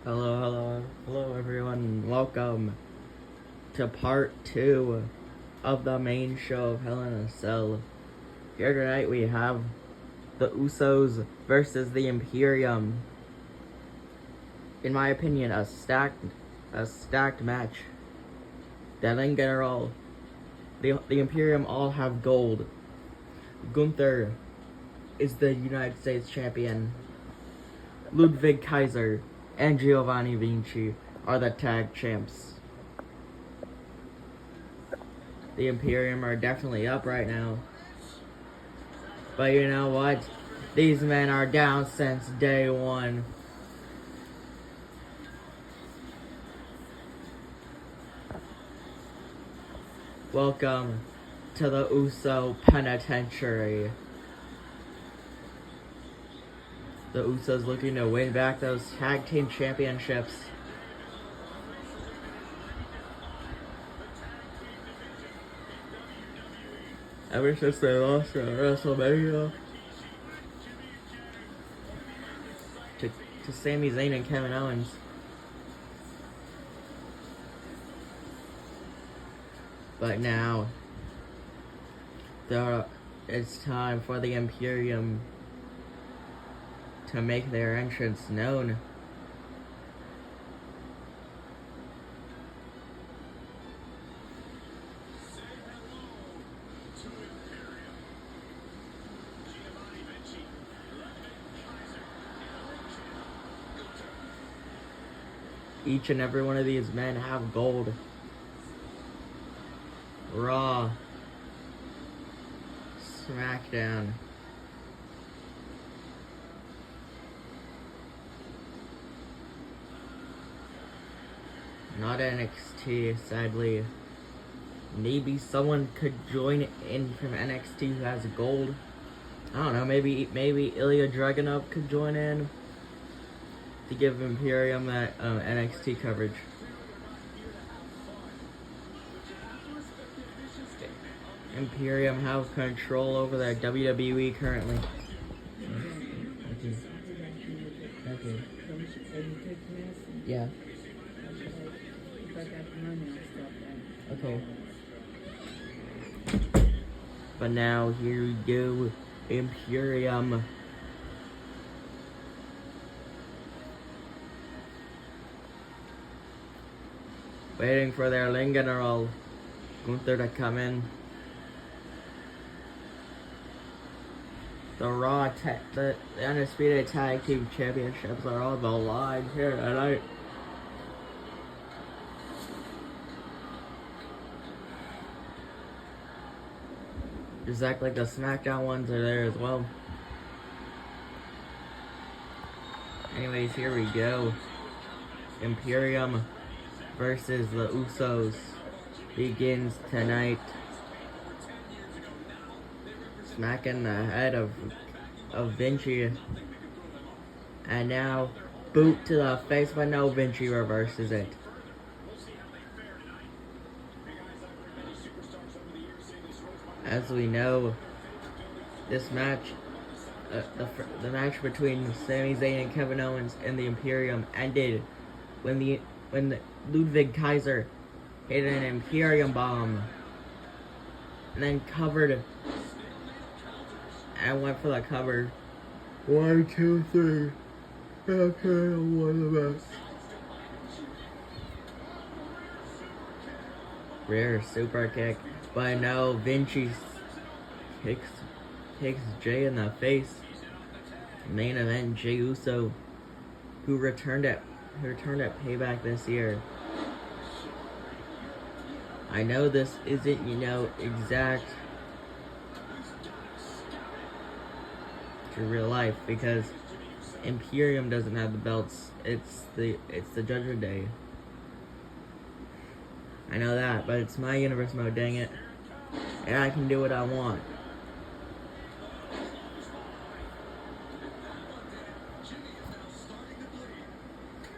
Hello everyone. Welcome to part 2 of the main show of Hell in a Cell. Here tonight we have the Usos versus the Imperium. In my opinion, a stacked match. Then General, the Imperium all have gold. Gunther is the United States champion. Ludwig Kaiser and Giovanni Vinci are the tag champs. The Imperium are definitely up right now. But you know what? These men are down since day one. Welcome to the Uso Penitentiary. The Usos looking to win back those tag team championships. Ever since they lost at WrestleMania to Sami Zayn and Kevin Owens. But now, it's time for the Imperium to make their entrance known. Each and every one of these men have gold. Raw, SmackDown, not NXT, sadly. Maybe someone could join in from NXT who has gold. I don't know, maybe Ilya Dragunov could join in to give Imperium that NXT coverage. Imperium have control over their WWE currently. Okay. Yeah. Okay. But now here we go, Imperium. Waiting for their General Gunther to come in. The Undisputed Tag Team Championships are on the line here tonight. Just act like the SmackDown ones are there as well. Anyways, here we go. Imperium versus the Usos begins tonight. Smacking the head of Vinci. And now boot to the face, but no, Vinci reverses it. As we know, this match, the match between Sami Zayn and Kevin Owens and the Imperium ended when Ludwig Kaiser hit an Imperium bomb and then covered and went for the cover. 1, 2, 3. Imperium won the match. Rear super kick, but no, Vinci kicks Jay in the face. Main event, Jey Uso, who returned at Payback this year. I know this isn't, exact to real life because Imperium doesn't have the belts. It's the Judgment Day. I know that, but it's my universe mode, dang it. And I can do what I want.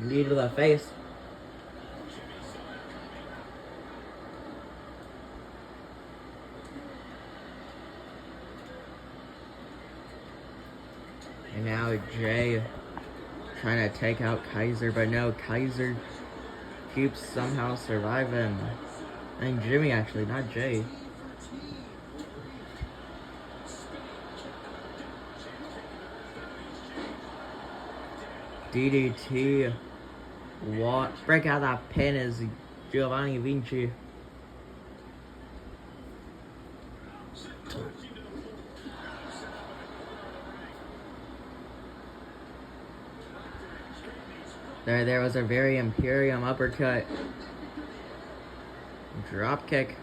Knee to the face. And now Jay trying to take out Kaiser, but no, Kaiser keeps somehow surviving. I think Jimmy actually, not Jay. DDT. What? Break out that pin is Giovanni Vinci. There was a very Imperium uppercut. Drop kick.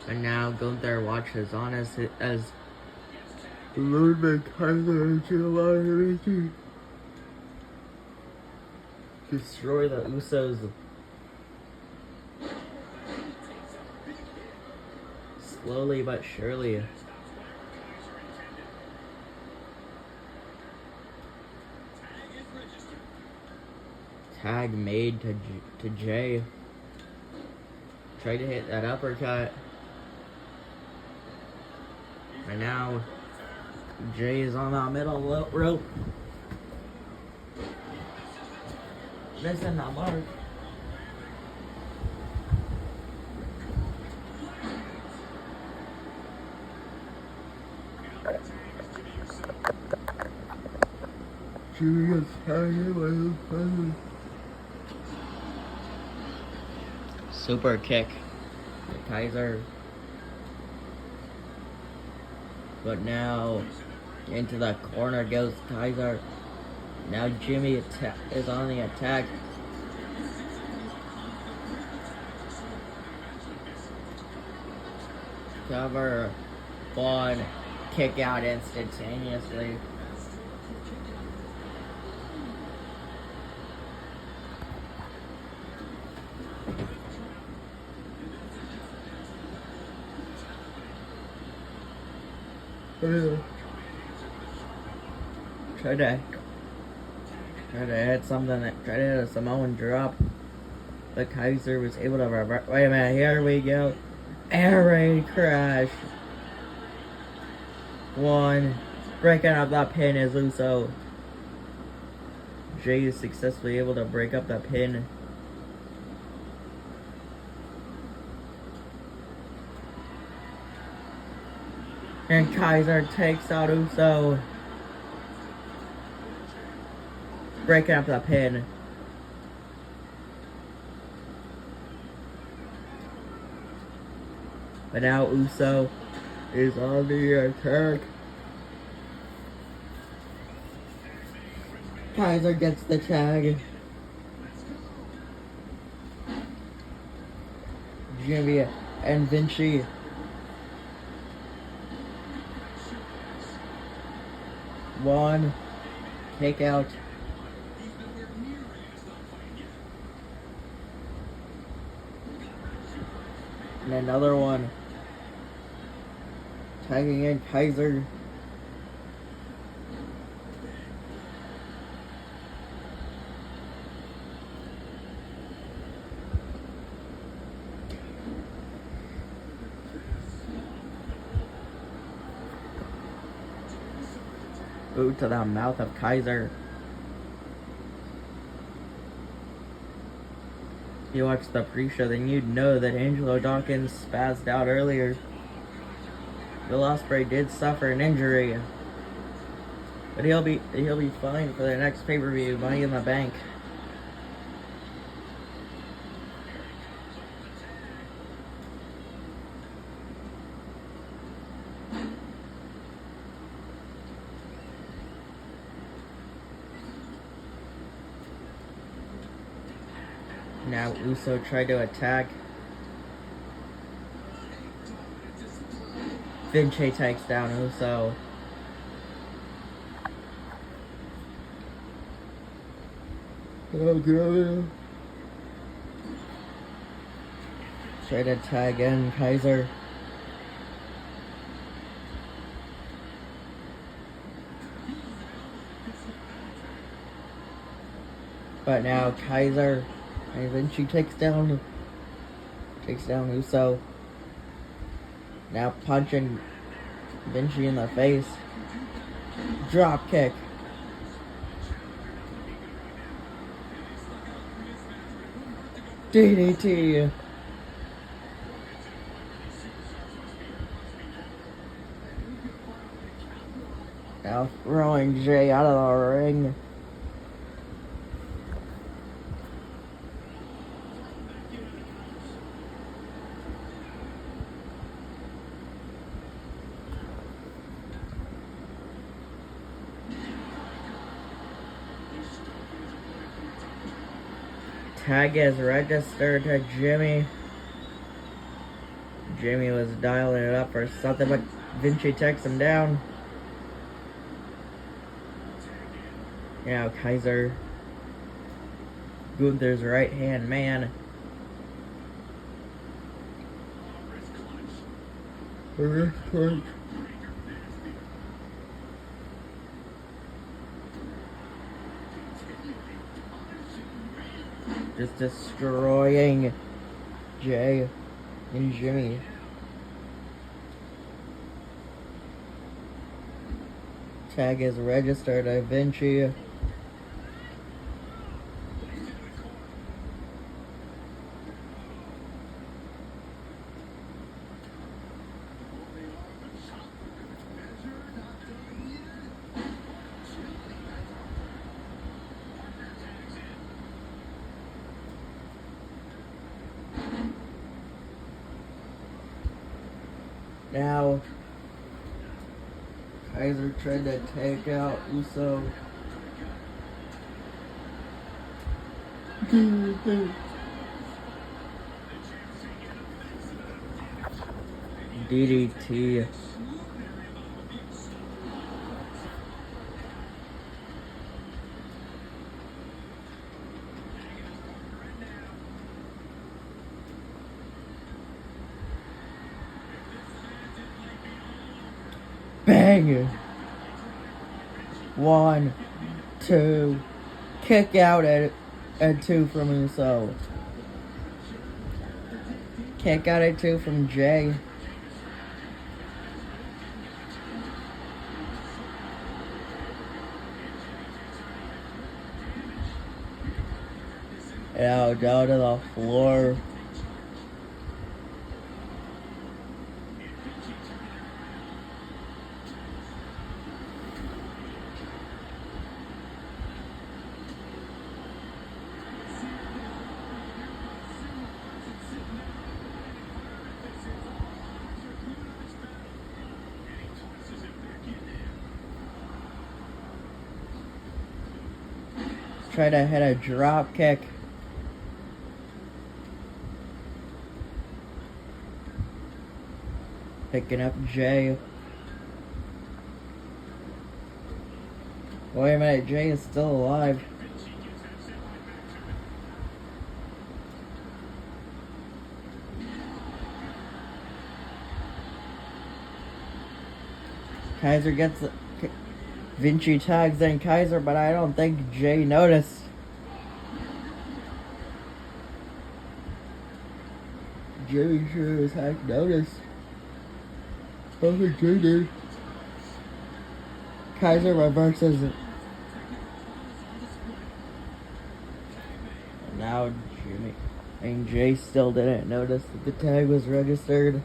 And now Gunther watches on as Ludwig Kaiser and Giovanni Vinci destroy the Usos. Slowly but surely. Tag made to Jay. Tried to hit that uppercut. And now Jay is on that middle rope. Missing that mark. Jimmy gets tagged by the presence. Super kick. The Kaiser. But now into the corner goes Kaiser. Now Jimmy is on the attack. Cover. One. Kick out instantaneously. Try to hit something. Try to hit a Samoan drop. But Kaiser was able to reverse. Wait a minute. Here we go. Air raid crash. One. Breaking up that pin is Uso. Jay is successfully able to break up that pin. And Kaiser takes out Uso. Breaking up the pin. But now Uso is on the attack. Kaiser gets the tag. Jimmy and Vinci. One. Take out. And another one. Tagging in Kaiser. Boot to the mouth of Kaiser. If you watched the pre-show, then you'd know that Angelo Dawkins spazzed out earlier. Will Ospreay did suffer an injury, but he'll be fine for the next pay-per-view, Money in the Bank. Now Uso tried to attack. Vinci takes down Uso. Oh god. Try to tag in Kaiser. But now Kaiser and Vinci takes down Uso. Now punching Vinci in the face. Drop kick. DDT. Now throwing Jay out of the ring. Tag is registered to Jimmy. Jimmy was dialing it up for something, but Vinci takes him down. Now Kaiser, Gunther's right hand man. Just destroying Jay and Jimmy. Tag is registered to Vinci. Now, Kaiser tried to take out Uso. DDT. Bang! 1, 2, kick out at 2 from Uso. Kick out at 2 from Jay. Now down to the floor. Try to hit a drop kick. Picking up Jay. Wait a minute, Jay is still alive. Kaiser gets the... Vinci tags in Kaiser, but I don't think Jay noticed. Jay sure as heck noticed. I think Jay did. Kaiser reverses it. Now Jimmy and Jay still didn't notice that the tag was registered.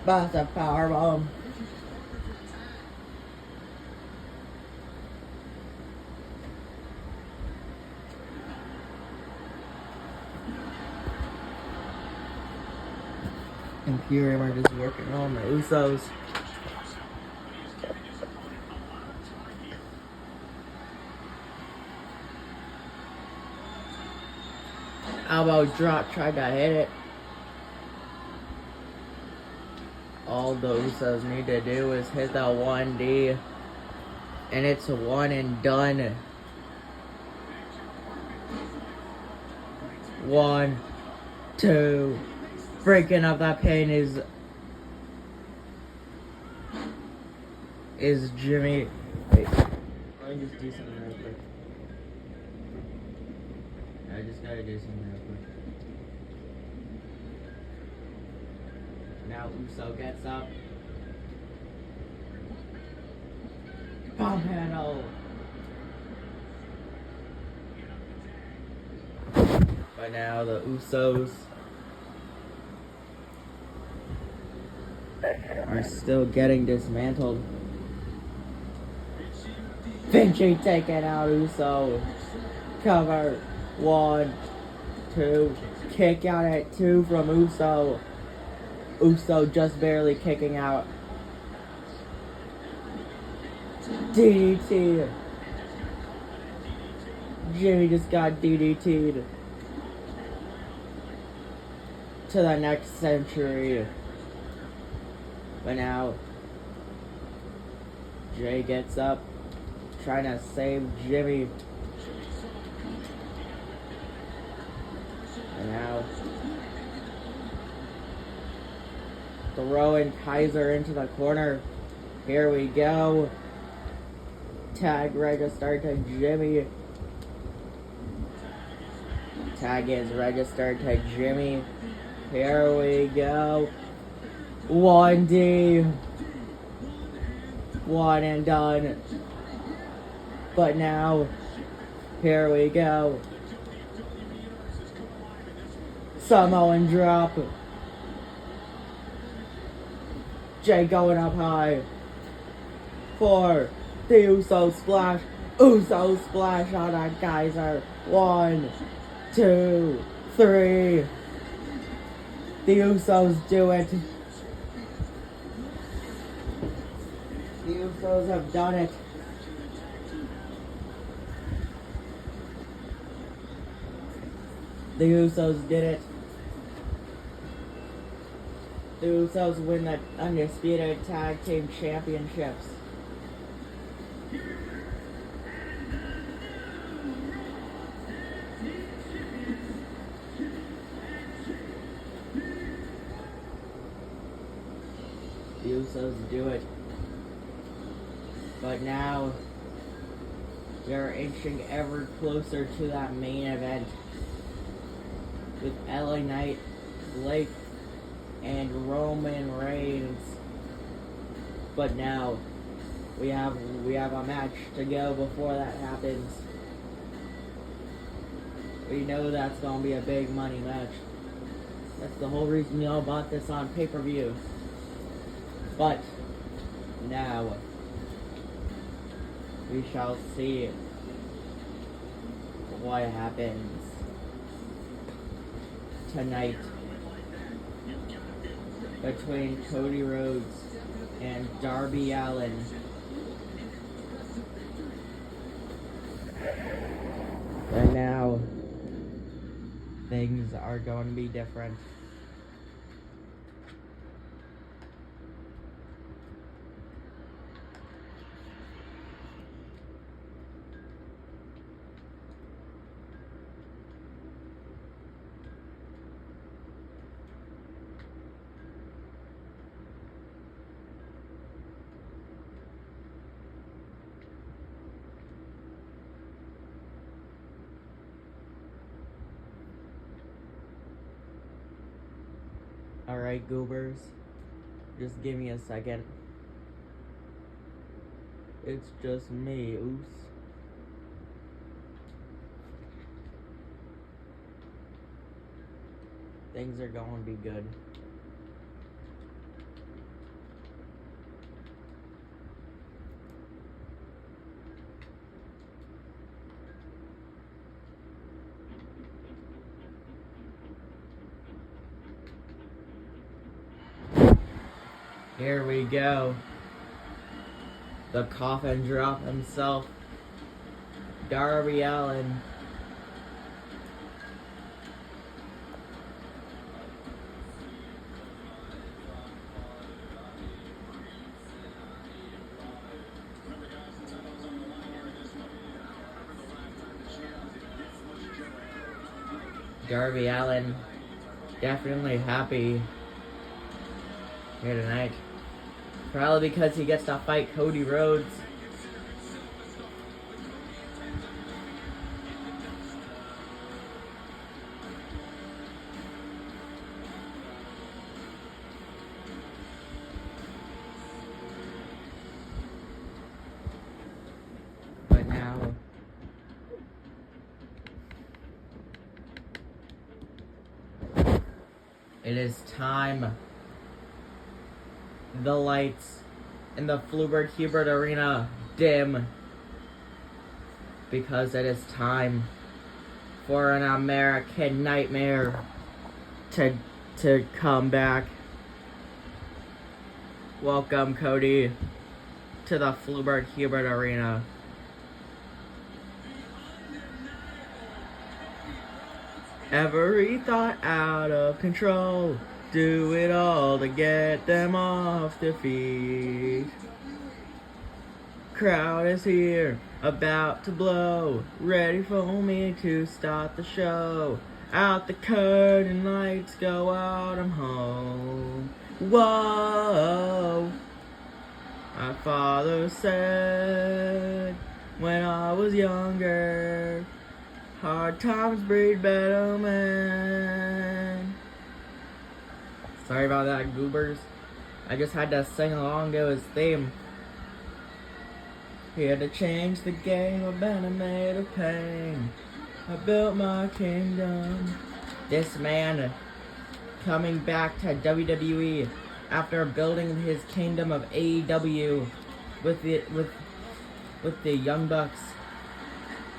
That's a powerbomb. Imperium are just working on the Usos. Elbow drop, tried to hit it. All the Usos need to do is hit that 1D. And it's a one and done. 1, 2. Breaking up that pin is is Jimmy. Wait, let me just do something real quick. I just gotta do something real quick. Now Uso gets up. Bomb handle. But now the Usos are still getting dismantled. Vinci taking out Uso. Cover. 1, 2. Kick out at 2 from Uso. Uso just barely kicking out. DDT. Jimmy just got DDT'd. To the next century. But now Jay gets up, trying to save Jimmy. And now throwing Kaiser into the corner. Here we go. Tag registered to Jimmy. Tag is registered to Jimmy. Here we go. 1D. One and done. But now, here we go. Samoan drop. Jay going up high. 4. The Uso splash. Uso splash on a Kaiser. 1, 2, 3. The Usos do it. The Usos have done it. The Usos did it. The Usos win the Undisputed Tag Team Championships. The Usos do it. But now, they're inching ever closer to that main event. With LA Knight, Blake, and Roman Reigns. But now, we have a match to go before that happens. We know that's gonna be a big money match. That's the whole reason y'all bought this on pay-per-view. But now we shall see what happens tonight between Cody Rhodes and Darby Allin. And now things are going to be different. Alright, goobers, just give me a second. It's just me, Oos. Things are going to be good. Here we go. The coffin drop himself, Darby Allin. Darby Allin definitely happy here tonight. Probably because he gets to fight Cody Rhodes. But now it is time. The lights in the Fluebert Hubert Arena dim because it is time for an American Nightmare to come back. Welcome, Cody, to the Fluebert Hubert Arena. Every thought out of control. Do it all to get them off their feet. Crowd is here, about to blow. Ready for me to start the show. Out the curtain, lights go out, I'm home. Whoa. My father said when I was younger, hard times breed better men. Sorry about that, goobers. I just had to sing along to his theme. He had to change the game, I've been made of pain. I built my kingdom. This man coming back to WWE after building his kingdom of AEW with the Young Bucks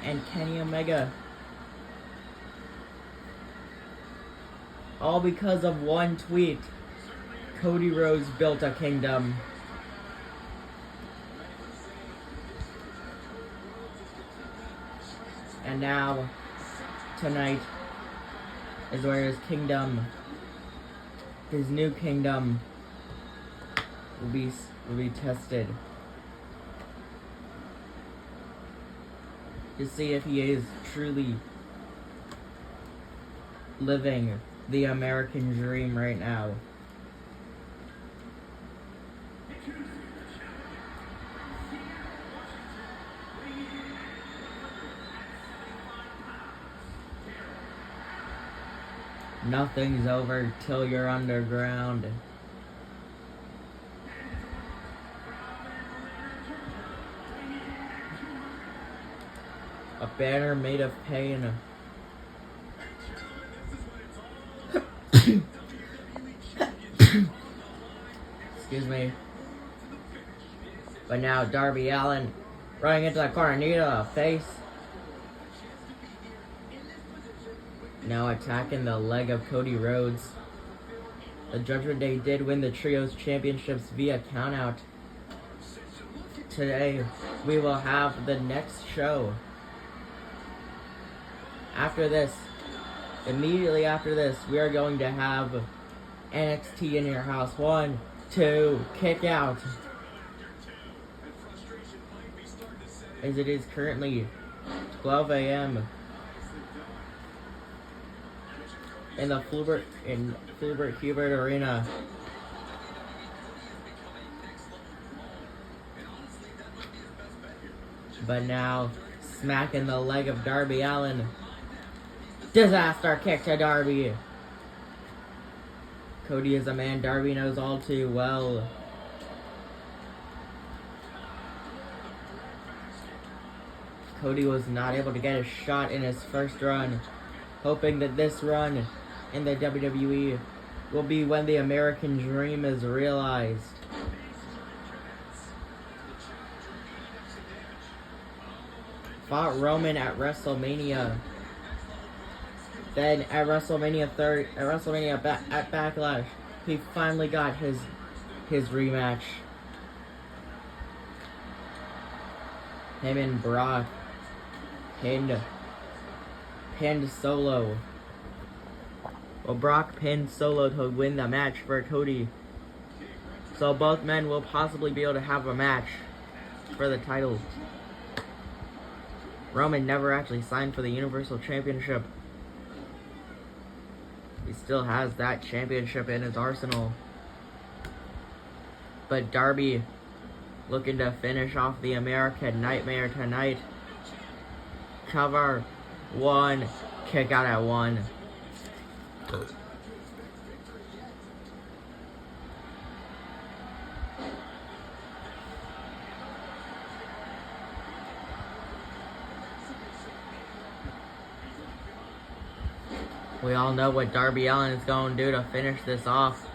and Kenny Omega. All because of one tweet. Cody Rhodes built a kingdom. And now, tonight, is where his kingdom, his new kingdom, will be tested. To see if he is truly living the American dream right now. Nothing's over till you're underground. A banner made of pain. Excuse me. But now Darby Allin running into the corner, knee to the face. Now attacking the leg of Cody Rhodes. The Judgment Day did win the Trios Championships via countout. Today, we will have the next show. After this, immediately after this, we are going to have NXT in your house. 1, 2, kick out. As it is currently 12 a.m. in the Fluebert Hubert Arena. But now, smacking the leg of Darby Allin. Disaster kick to Darby. Cody is a man Darby knows all too well. Cody was not able to get a shot in his first run, hoping that this run in the WWE will be when the American dream is realized. Fought Roman at WrestleMania. Then at WrestleMania at Backlash, he finally got his rematch. Him and Brock pinned Solo. Well, Brock pinned Solo to win the match for Cody. So both men will possibly be able to have a match for the titles. Roman never actually signed for the Universal Championship. He still has that championship in his arsenal. But Darby looking to finish off the American Nightmare tonight. Cover 1, kick out at 1. We all know what Darby Allin is going to do to finish this off.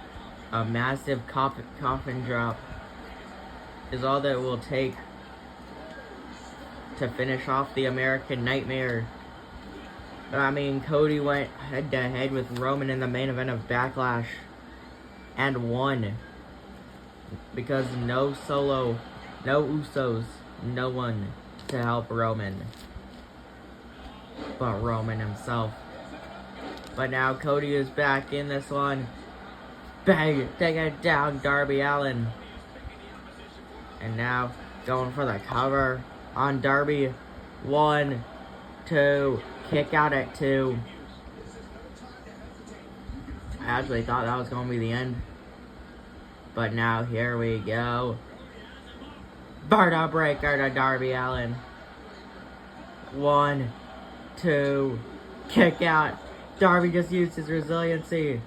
A massive coffin drop is all that it will take to finish off the American Nightmare. But I mean, Cody went head to head with Roman in the main event of Backlash and won. Because no Solo, no Usos, no one to help Roman but Roman himself. But now Cody is back in this one. Bang! Take it down, Darby Allin. And now going for the cover on Darby. 1, 2, kick out at 2. I actually thought that was going to be the end. But now here we go. Barda breaker to Darby Allin. 1, 2, kick out. Darby just used his resiliency.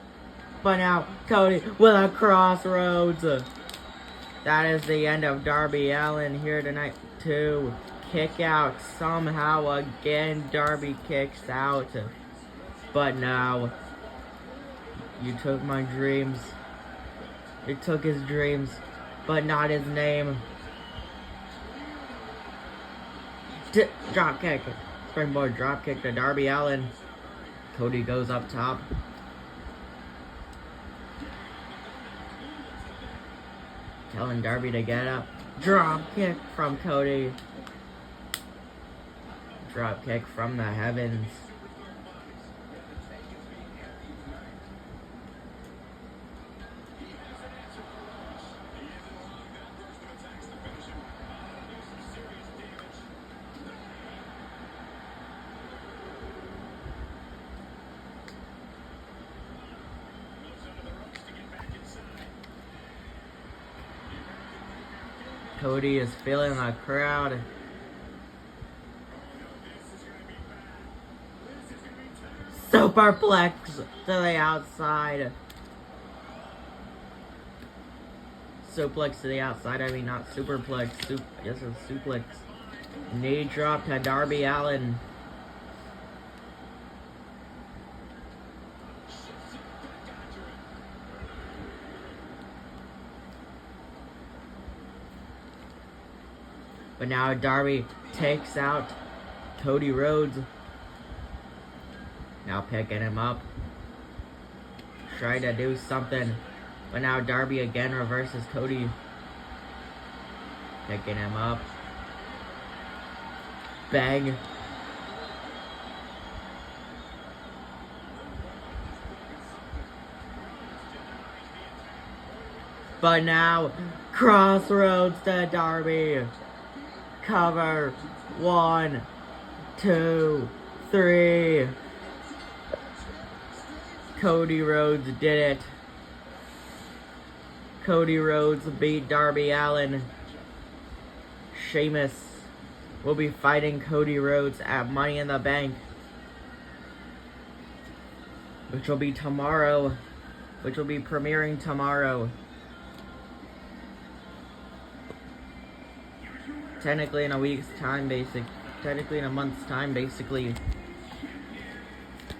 But now, Cody with a crossroads. That is the end of Darby Allin here tonight. 2, kick out. Somehow again, Darby kicks out. But now, you took my dreams. You took his dreams, but not his name. Drop kick. Springboard drop kick to Darby Allin. Cody goes up top. Telling Darby to get up. Drop kick from Cody. Drop kick from the heavens. Cody is feeling the crowd. Superplex to the outside. Suplex to the outside, I mean not superplex. Yes, it's suplex. Knee drop to Darby Allin. But now Darby takes out Cody Rhodes. Now picking him up. Trying to do something. But now Darby again reverses Cody. Picking him up. Bang. But now, crossroads to Darby. Cover. 1, 2, 3. Cody Rhodes did it. Cody Rhodes beat Darby Allin. Sheamus will be fighting Cody Rhodes at Money in the Bank, which will be tomorrow. Which will be premiering tomorrow. Technically in a week's time, technically in a month's time, basically.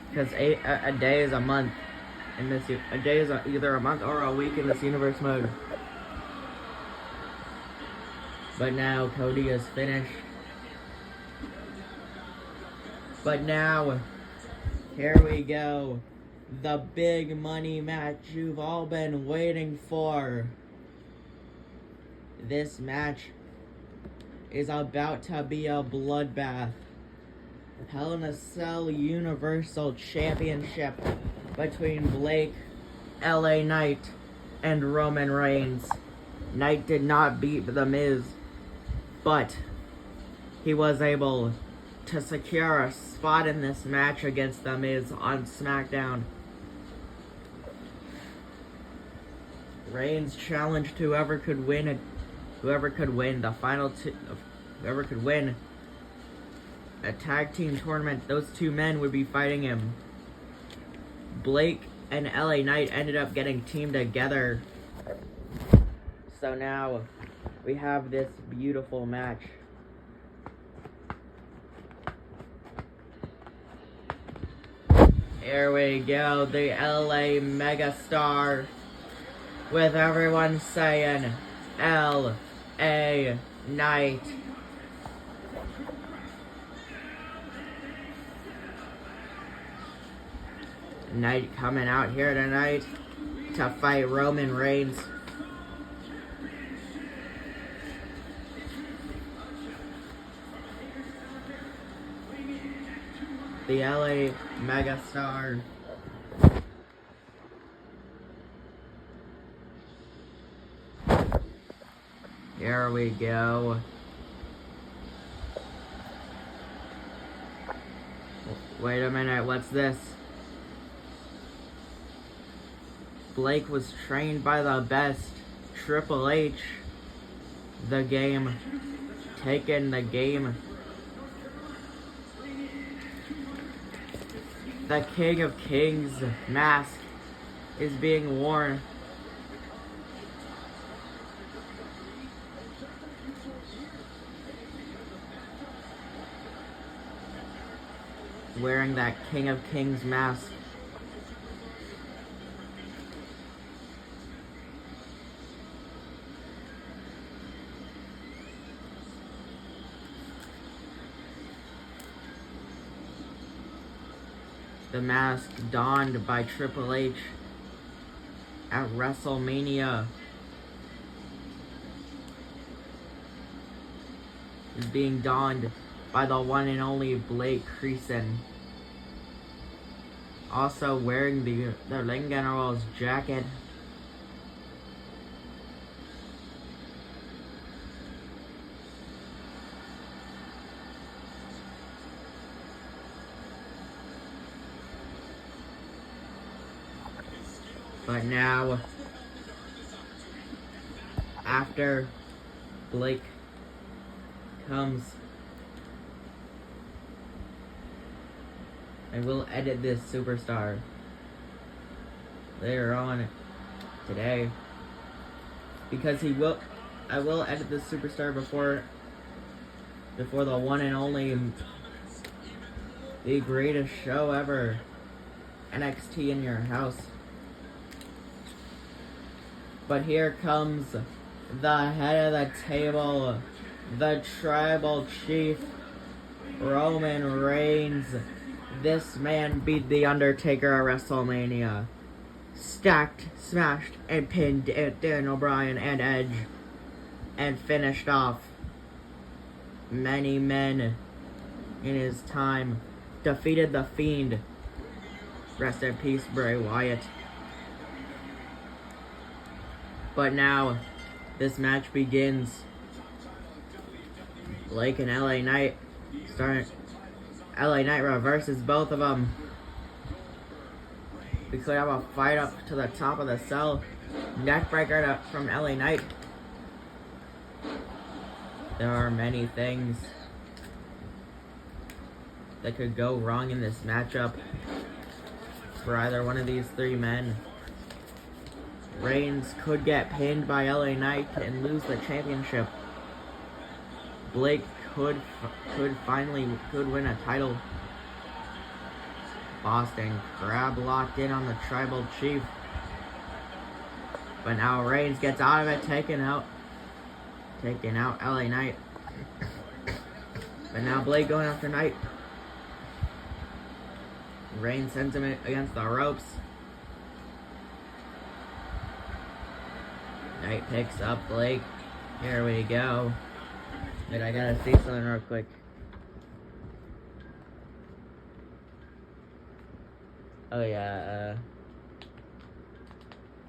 Because a day is a month in this. A day is either a month or a week in this universe mode. But now Cody is finished. But now, here we go. The big money match you've all been waiting for. This match is about to be a bloodbath. Hell in a Cell Universal Championship between Blake, LA Knight, and Roman Reigns. Knight did not beat The Miz, but he was able to secure a spot in this match against The Miz on SmackDown. Reigns challenged whoever could win the final two, whoever could win a tag team tournament. Those two men would be fighting him. Blake and LA Knight ended up getting teamed together. So now we have this beautiful match. Here we go, the LA Megastar, with everyone saying LA Knight. Knight coming out here tonight to fight Roman Reigns. The LA Megastar. Here we go. Wait a minute, what's this? Blake was trained by the best. Triple H. The game. Taking the game. The King of Kings mask is being worn. Wearing that King of Kings mask. The mask donned by Triple H at WrestleMania is being donned by the one and only Blake Creason. Also wearing the Ring General's jacket. But now, after Blake comes, I will edit this superstar later on today, because I will edit this superstar before the one and only, the greatest show ever, NXT in Your House. But here comes the head of the table, the tribal chief, Roman Reigns. This man beat The Undertaker at WrestleMania. Stacked, smashed, and pinned Daniel Bryan and Edge. And finished off many men in his time. Defeated The Fiend. Rest in peace, Bray Wyatt. But now, this match begins. Blake and LA Knight LA Knight reverses both of them. We could have a fight up to the top of the cell. Neckbreaker from LA Knight. There are many things that could go wrong in this matchup for either one of these three men. Reigns could get pinned by LA Knight and lose the championship. Blake could win a title. Boston Crab locked in on the tribal chief. But now Reigns gets out of it, taking out LA Knight. But now Blake going after Knight. Reigns sends him against the ropes. Knight picks up Blake. Here we go. Wait, I gotta see something real quick. Oh yeah,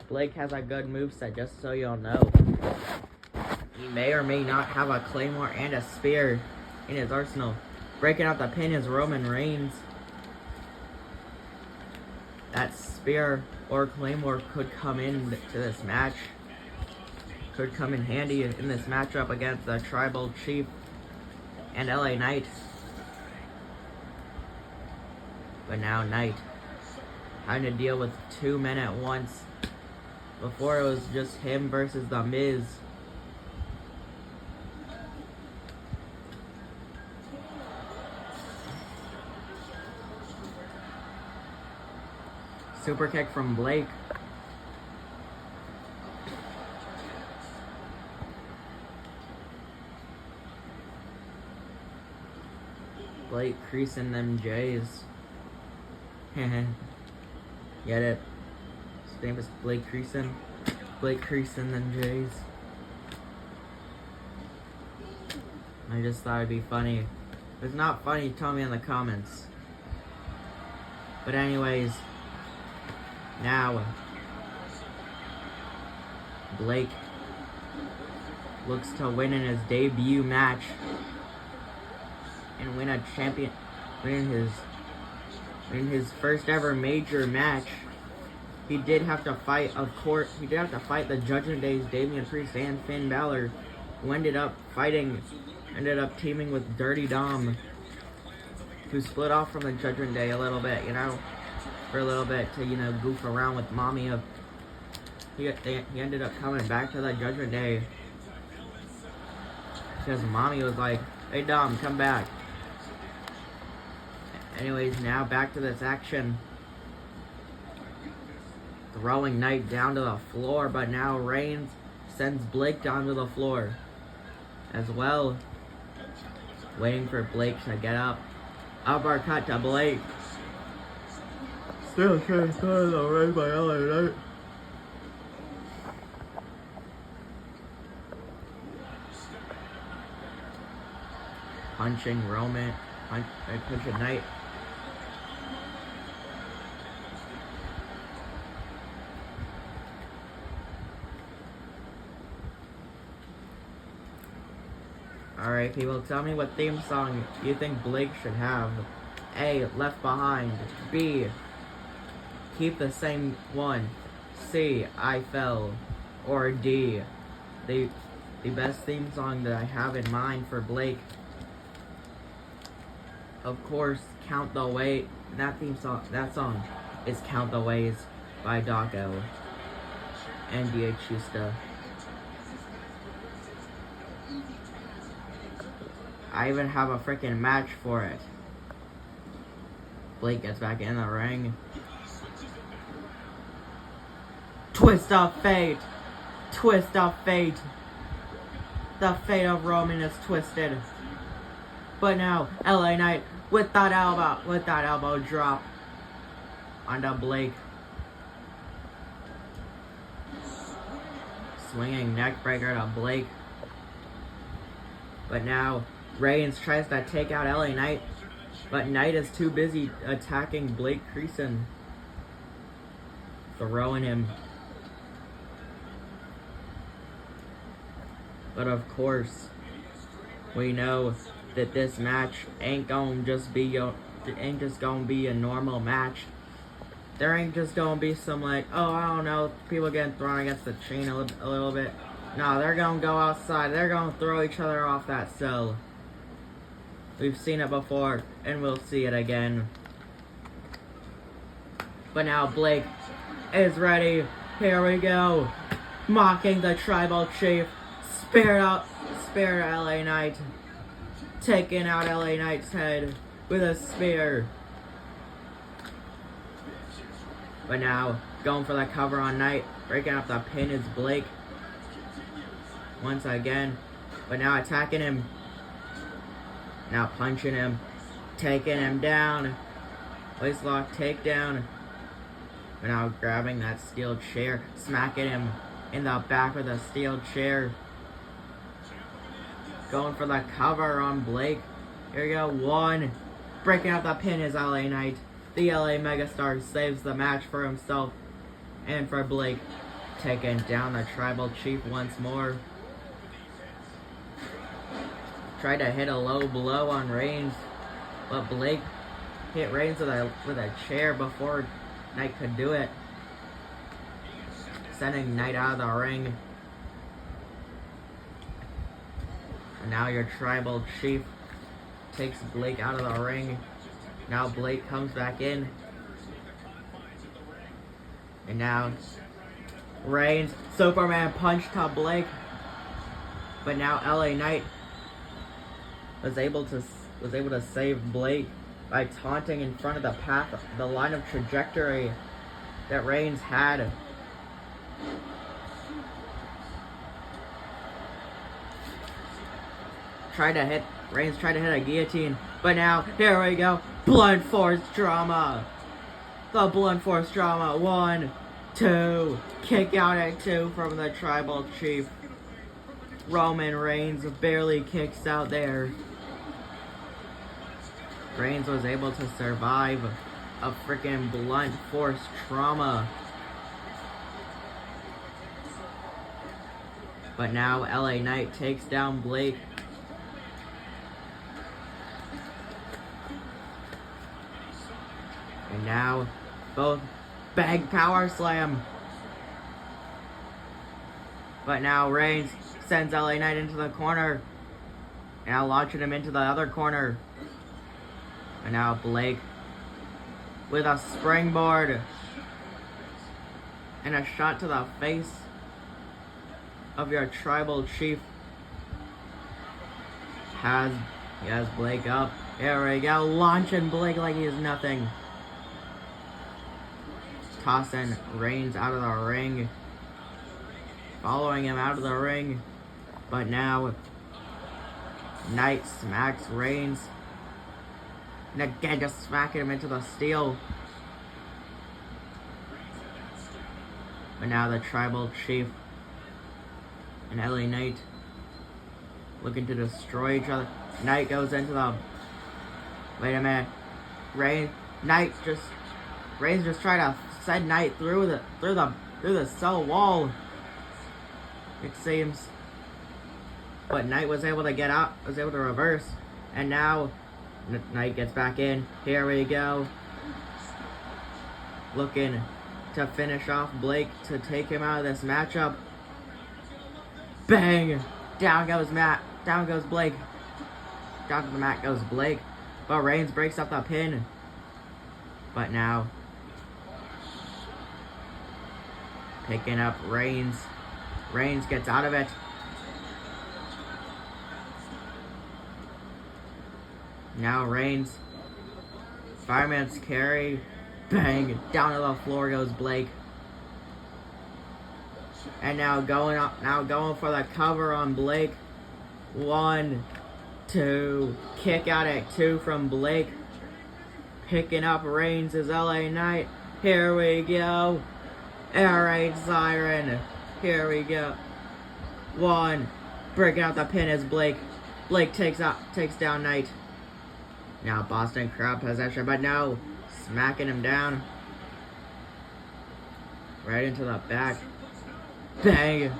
Blake has a good moveset, just so y'all know. He may or may not have a Claymore and a Spear in his arsenal. Breaking out the pin is Roman Reigns. That Spear or Claymore could come in to this match. Could come in handy in this matchup against the Tribal Chief and LA Knight. But now Knight having to deal with 2 men at once. Before it was just him versus The Miz. Super kick from Blake. Blake creasing them J's. Get it? His name is Blake Creason. Blake Creason them J's. I just thought it'd be funny. If it's not funny, tell me in the comments. But anyways, now Blake looks to win in his debut match and win his first ever major match. He did have to fight, of course, the Judgment Day's Damian Priest and Finn Balor, who ended up teaming with Dirty Dom, who split off from the Judgment Day a little bit, for a little bit to, goof around with Mommy. He ended up coming back to the Judgment Day because Mommy was like, "Hey Dom, come back." Anyways, now back to this action. Throwing Knight down to the floor, but now Reigns sends Blake down to the floor as well. Waiting for Blake to get up. Uppercut to Blake. Still trying to start the race by LA Knight. Punching Roman. Punching Knight. Alright, people, tell me what theme song you think Blake should have. A. Left Behind. B. Keep the Same One. C. I Fell. Or D. The best theme song that I have in mind for Blake. Of course, Count the Way. That song is Count the Ways by Doggo and D.H. Chusta. I even have a freaking match for it. Blake gets back in the ring. Twist of fate. Twist of fate. The fate of Roman is twisted. But now, LA Knight with that elbow drop onto Blake. Swinging neck breaker to Blake. But now, Reigns tries to take out LA Knight, but Knight is too busy attacking Blake Creason, throwing him. But of course, we know that this match ain't just gonna be a normal match. There ain't just gonna be some I don't know, people getting thrown against the chain a little bit. No, they're gonna go outside. They're gonna throw each other off that cell. We've seen it before, and we'll see it again. But now Blake is ready. Here we go. Mocking the Tribal Chief. Spear LA Knight. Taking out LA Knight's head with a spear. But now, going for the cover on Knight. Breaking up the pin is Blake. Once again. But now attacking him. Now punching him, taking him down, waistlock takedown. But now grabbing that steel chair, smacking him in the back with a steel chair. Going for the cover on Blake. Here we go, one. Breaking up the pin is LA Knight. The LA Megastar saves the match for himself and for Blake. Taking down the Tribal Chief once more. Tried to hit a low blow on Reigns, but Blake hit Reigns with a chair before Knight could do it. Sending Knight out of the ring. And now your tribal chief takes Blake out of the ring. Now Blake comes back in. And now Reigns, Superman punch to Blake. But now LA Knight was able to save Blake by taunting in front of the path, the line of trajectory that Reigns had. Reigns tried to hit a guillotine, but now, here we go, Blunt Force drama. The Blunt Force drama, 1, 2, kick out at 2 from the tribal chief. Roman Reigns barely kicks out there. Reigns was able to survive a freaking Blunt Force trauma. But now LA Knight takes down Blake. And now both bag power slam. But now Reigns sends LA Knight into the corner. Now launching him into the other corner. And now Blake with a springboard. And a shot to the face of your tribal chief. He has Blake up. Here we go. Launching Blake like he is nothing. Tossing Reigns out of the ring. Following him out of the ring. But now Knight smacks Reigns. And again just smacking him into the steel. But now the tribal chief and LA Knight looking to destroy each other. Knight goes into the... Wait a minute. Reigns just tried to send Knight through the cell wall. It seems. But Knight was able to get out, was able to reverse. And now Knight gets back in. Here we go. Looking to finish off Blake to take him out of this matchup. Bang! Down goes Blake. Down to the mat goes Blake. But Reigns breaks up the pin. But now picking up Reigns. Reigns gets out of it. Now Reigns. Fireman's carry. Bang! Down to the floor goes Blake. And now going for the cover on Blake. 1, 2. Kick out at 2 from Blake. Picking up Reigns is LA Knight. Here we go. Air Raid Siren. Here we go. 1. Breaking out the pin is Blake. Blake takes down Knight. Now Boston Crab possession, but no. Smacking him down. Right into the back. Bang!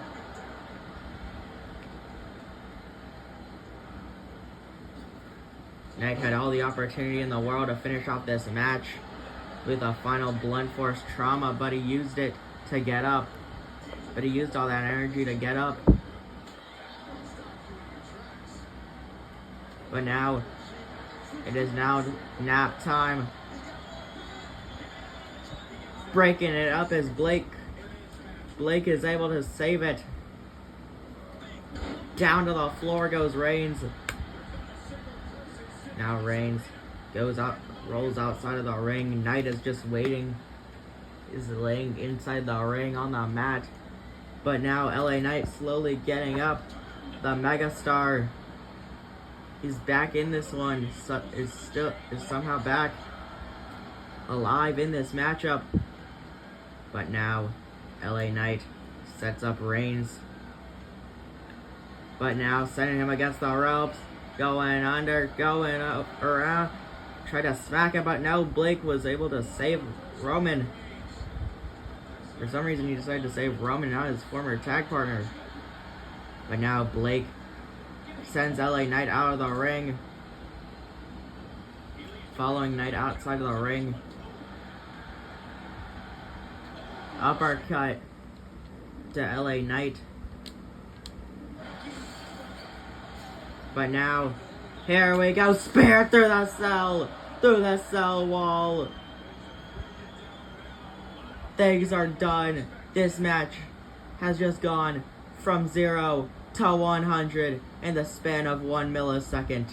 Knight had all the opportunity in the world to finish off this match with a final Blunt Force trauma, but he used it to get up. But he used all that energy to get up. But now, it is now nap time. Breaking it up is Blake. Blake is able to save it. Down to the floor goes Reigns. Now Reigns rolls outside of the ring. Knight is just waiting. Is laying inside the ring on the mat. But now LA Knight slowly getting up. The megastar is back in this one. Is somehow back alive in this matchup. But now LA Knight sets up Reigns. But now sending him against the ropes. Going under, going up, around. Tried to smack him, but now Blake was able to save Roman. For some reason he decided to save Roman, not his former tag partner. But now Blake sends LA Knight out of the ring. Following Knight outside of the ring. Uppercut to LA Knight. But now, here we go. Spear through the cell. Through the cell wall. Things are done. This match has just gone from 0 to 100 in the span of 1 millisecond.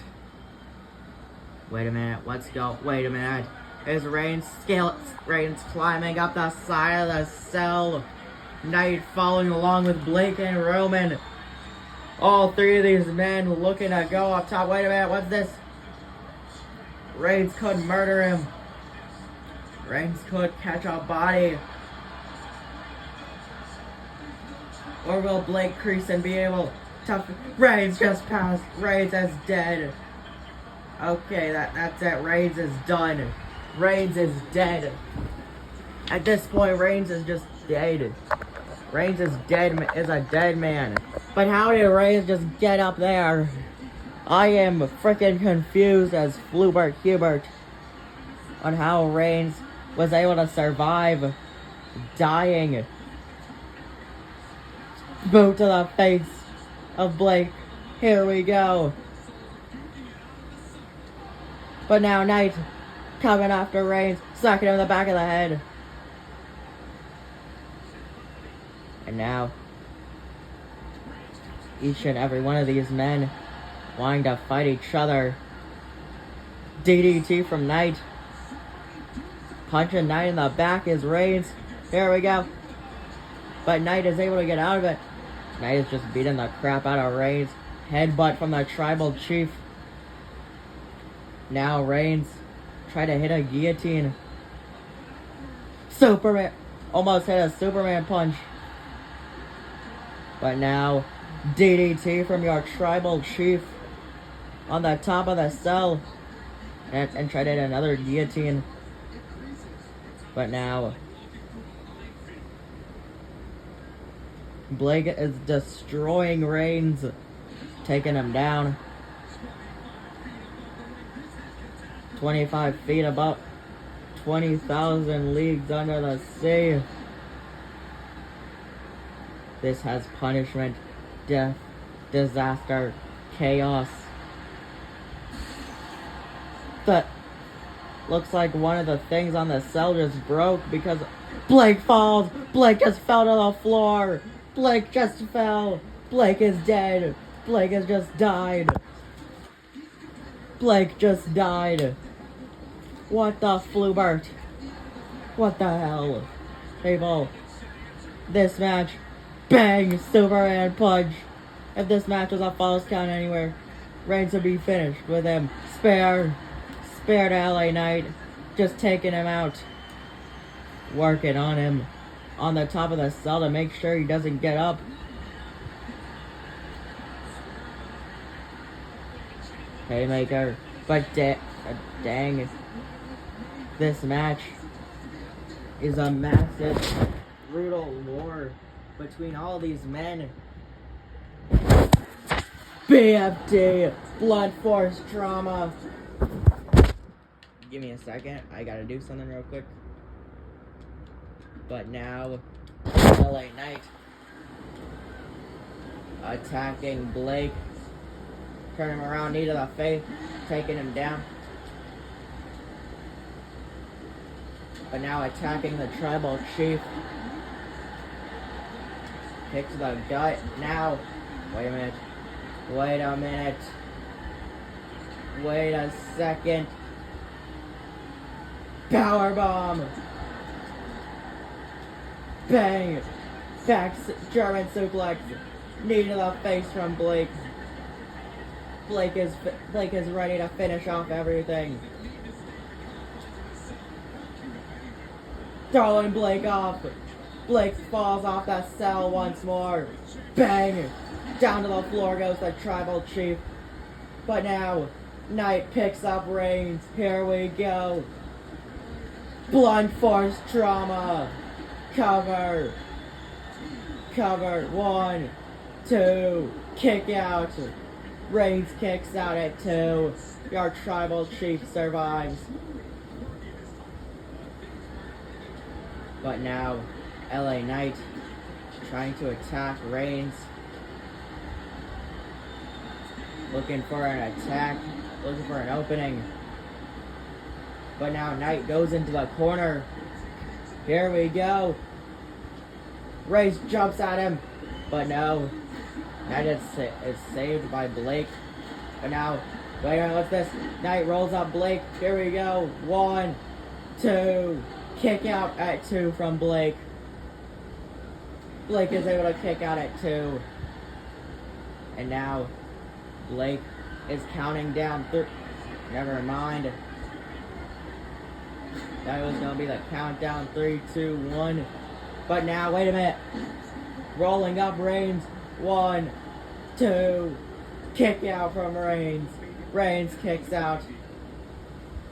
Wait a minute, let's go. Wait a minute. Is Reigns climbing up the side of the cell. Knight following along with Blake and Roman. All three of these men looking to go up top. Wait a minute, what's this? Reigns could murder him. Reigns could catch a body. Or will Blake Creason be able to... Reigns just passed. Reigns is dead. Okay, that's it. Reigns is done. Reigns is dead. At this point, Reigns is just dead. Reigns is a dead man. But how did Reigns just get up there? I am freaking confused as Flubert Hubert on how Reigns was able to survive dying. Boot to the face of Blake. Here we go. But now Knight coming after Reigns, sucking him in the back of the head. And now, each and every one of these men wanting to fight each other. DDT from Knight. Punching Knight in the back is Reigns. Here we go. But Knight is able to get out of it. Knight is just beating the crap out of Reigns. Headbutt from the Tribal Chief. Now Reigns try to hit a guillotine. Superman almost hit a Superman punch. But now DDT from your Tribal Chief on the top of the cell. And try to hit another guillotine. But now Blake is destroying Reigns, taking him down. 25 feet above, 20,000 leagues under the sea. This has punishment, death, disaster, chaos. That looks like one of the things on the cell just broke because Blake falls. Blake just fell to the floor. Blake just fell. Blake is dead. Blake has just died. Blake just died. What the Flubert? What the hell? People, this match, bang, Superman punch. If this match was a false count anywhere, Reigns would be finished with him. Spare to LA Knight, just taking him out. Working on him on the top of the cell to make sure he doesn't get up. Haymaker, but dang, this match is a massive, brutal war between all these men. BFT, Blood Force Trauma. Give me a second, I gotta do something real quick. But now, LA Knight attacking Blake, turning him around, knee to the face, taking him down. But now attacking the Tribal Chief. Kick to the gut. Now, wait a minute. Wait a minute. Wait a second. Powerbomb. Bang. Back German suplex. Knee to the face from Blake. Blake is ready to finish off everything. Throwing Blake off. Blake falls off the cell once more. Bang! Down to the floor goes the Tribal Chief. But now, Knight picks up Reigns. Here we go. Blunt Force Trauma. Cover. Cover. 1, 2. Kick out. Reigns kicks out at 2. Your Tribal Chief survives. But now, LA Knight trying to attack Reigns. Looking for an attack, looking for an opening. But now Knight goes into the corner. Here we go. Reigns jumps at him, but no. Knight is saved by Blake. But now, wait a minute, what's this? Knight rolls up Blake. Here we go. 1, 2. Kick out at 2 from Blake. Blake is able to kick out at 2. And now, Blake is counting down. Never mind. That was going to be the countdown. 3, 2, 1. But now, wait a minute. Rolling up Reigns. 1, 2. Kick out from Reigns. Reigns kicks out.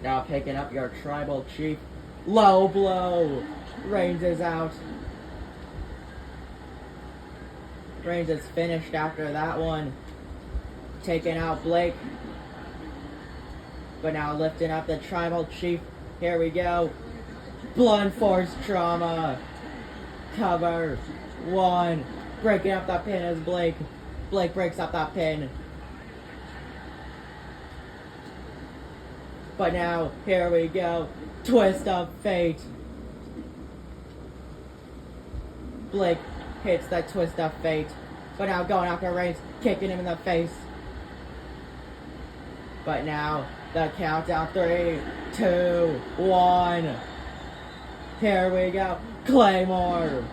Now picking up your tribal chief. Low blow. Reigns is out. Reigns is finished after that one. Taking out Blake. But now lifting up the tribal chief. Here we go. Blunt force trauma. Cover. 1. Breaking up the pin is Blake. Blake breaks up that pin. But now, here we go. Twist of fate. Blake hits the twist of fate. But now going after Reigns, kicking him in the face. But now, the countdown. 3, 2, 1. Here we go. Claymore.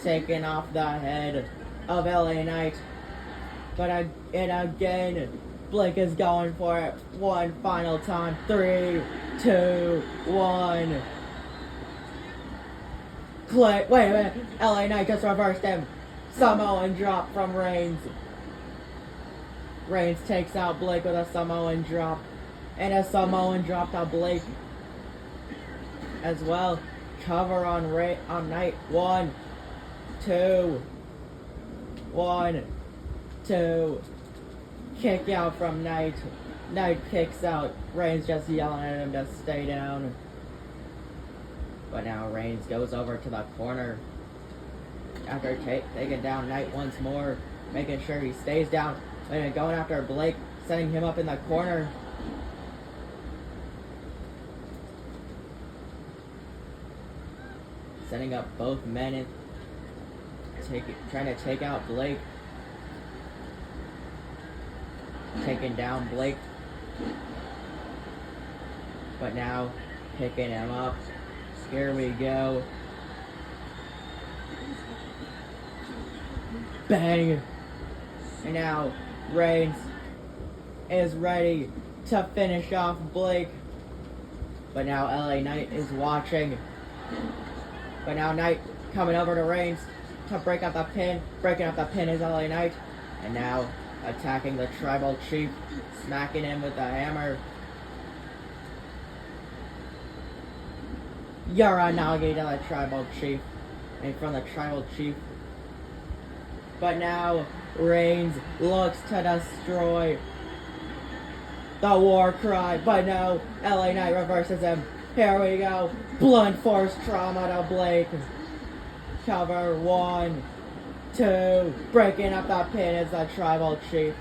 Taking off the head of LA Knight. But again, Blake is going for it one final time. 3, 2, 1. Wait a minute. LA Knight just reversed him. Samoan drop from Reigns. Reigns takes out Blake with a Samoan drop. And a Samoan drop to Blake as well. Cover on Knight. 1, 2. 1, 2. Kick out from Knight. Knight kicks out. Reigns just yelling at him to stay down. But now Reigns goes over to the corner. After taking down Knight once more. Making sure he stays down. And going after Blake. Setting him up in the corner. Setting up both men and trying to take out Blake. Taking down Blake. But now, picking him up. Here we go. Bang! And now, Reigns is ready to finish off Blake. But now LA Knight is watching. But now Knight coming over to Reigns to break up the pin. Breaking up the pin is LA Knight. And now attacking the tribal chief. Smacking him with the hammer. Uranage to the tribal chief. And from the tribal chief. But now Reigns looks to destroy the war cry. But no, LA Knight reverses him. Here we go. Blunt force trauma to Blake. Cover. 1, 2. Breaking up that pin is the tribal chief.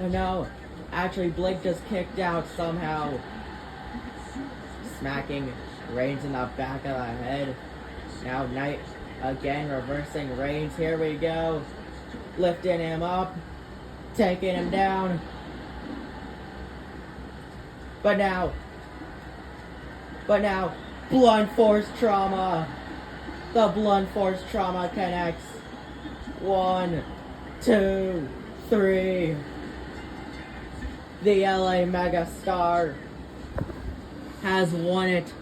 Oh no. Actually, Blake just kicked out somehow. Smacking Reigns in the back of the head. Now Knight again reversing Reigns. Here we go. Lifting him up. Taking him down. But now, blunt force trauma. The blunt force trauma connects. 1, 2, 3. The LA Megastar has won it.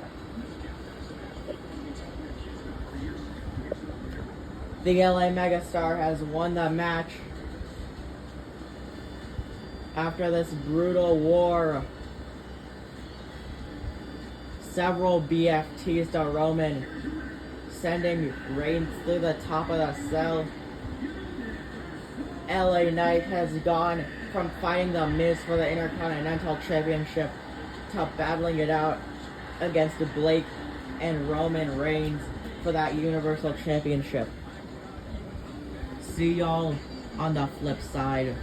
The LA Megastar has won the match. After this brutal war, several BFTs to Roman, sending Reigns through the top of the cell. LA Knight has gone from fighting The Miz for the Intercontinental Championship to battling it out against Blake and Roman Reigns for that Universal Championship. See y'all on the flip side.